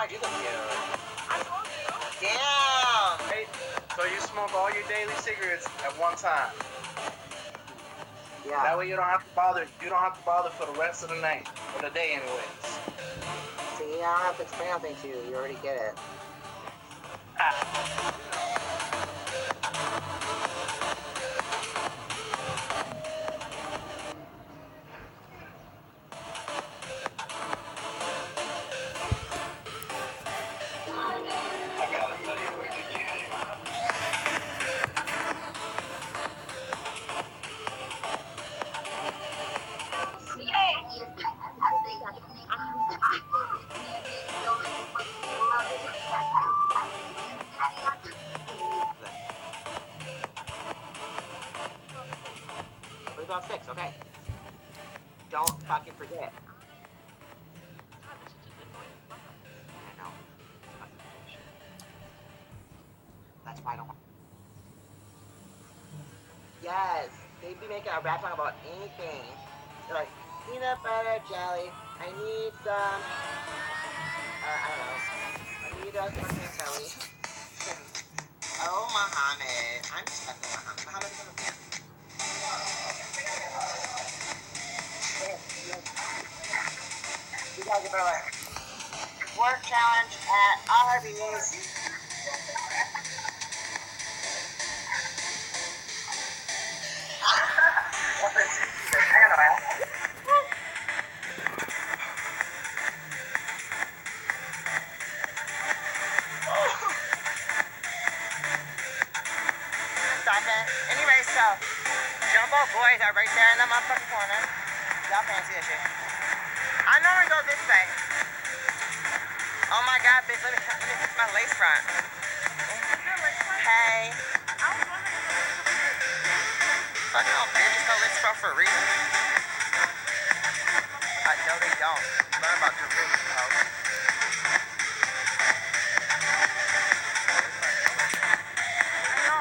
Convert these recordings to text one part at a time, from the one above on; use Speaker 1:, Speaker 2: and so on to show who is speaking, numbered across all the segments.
Speaker 1: my good computer. Damn!
Speaker 2: Hey, so you smoke all your daily cigarettes at one time.
Speaker 1: Yeah.
Speaker 2: That way you don't have to bother. You don't have to bother for the rest of the night or the day, anyways.
Speaker 1: See, I don't have to explain anything to you. You already get it. We're about 6, okay? Don't fucking forget. I know. That's why I don't want. Yes, they'd be making a rap song about anything. They're like, peanut butter jelly. I need some. I don't know. I need a fucking jelly. Oh, Muhammad. I'm just fucking Muhammad. Muhammad is on the fan. You guys are better like work challenge at Arby's. Anyway, so Jumbo Boys are right there in the motherfucking corner. Y'all can't see that shit. I know we go this way. Oh my god, bitch, let me fix my lace front. Hey. Fuck no, bitch, it's no lace front for a reason. No, they don't. Learn about your roots, bro.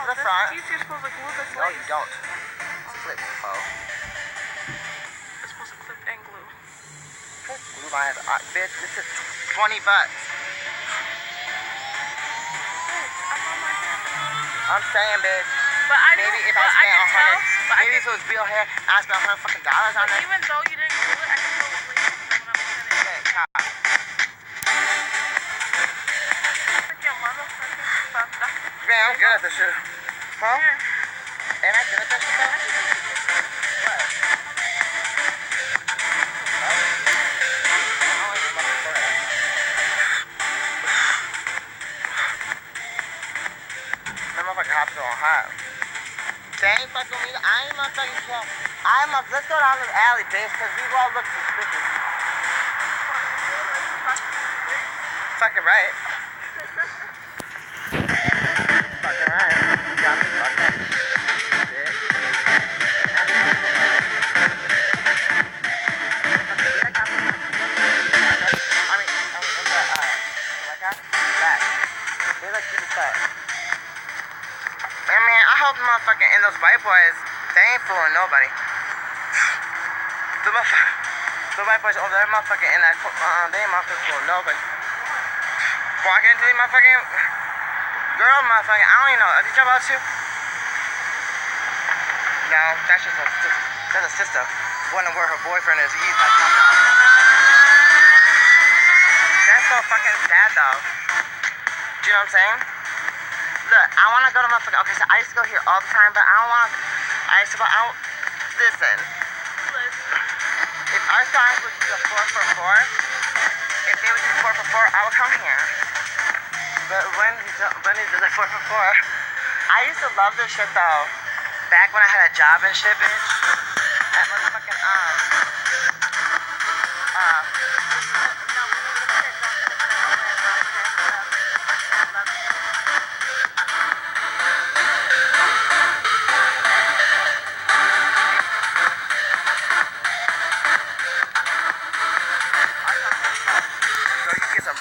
Speaker 1: The front.
Speaker 3: You're supposed to glue this
Speaker 1: No,
Speaker 3: lace.
Speaker 1: you don't. It's clip, bro.
Speaker 3: It's supposed to clip and glue.
Speaker 1: Glue my ass. Bitch, this is $20. I'm saying, bitch.
Speaker 3: But I
Speaker 1: Maybe
Speaker 3: knew,
Speaker 1: if I spent maybe if it was real hair, I spent $100 fucking on
Speaker 3: but
Speaker 1: it.
Speaker 3: even though you didn't glue it, I could tell it was lace when I was in it.
Speaker 1: Hey, cop.
Speaker 3: Freaking motherfucking fucked up.
Speaker 1: Man, I'm good at this shit. Huh?
Speaker 3: Here.
Speaker 1: Ain't I good at this shit though? What? That motherfucking hop's on hot. They ain't fucking me. I ain't motherfucking kill. Let's go down this alley, bitch, because we all look suspicious. Fucking right. Fucking right. Got me fucking bitch. Man, I hope the motherfucking and those white boys, they ain't fooling nobody. The white boys over there, motherfucking in that, they ain't motherfucking fooling nobody. Walk into the motherfucking girl, motherfucking, I don't even know. Did you jump out too? No, that's just that's a sister. Wondering where her boyfriend is. He's like, that's so fucking sad though. Do you know what I'm saying? Look, I want to go to motherfucking, okay, so I used to go here all the time, but I don't want to, listen. If our signs would do a 4 for 4, if they would do 4 for 4, I would come here. But when he does a 4 for 4, I used to love this shit though. Back when I had a job and shit, bitch. At motherfucking,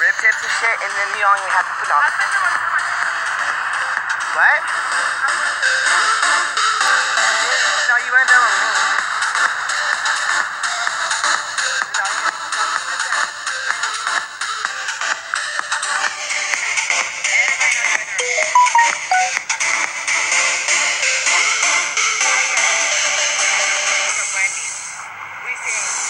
Speaker 1: rib tips and shit, and then you don't even have to put on. What? No, you went there with me. No, working.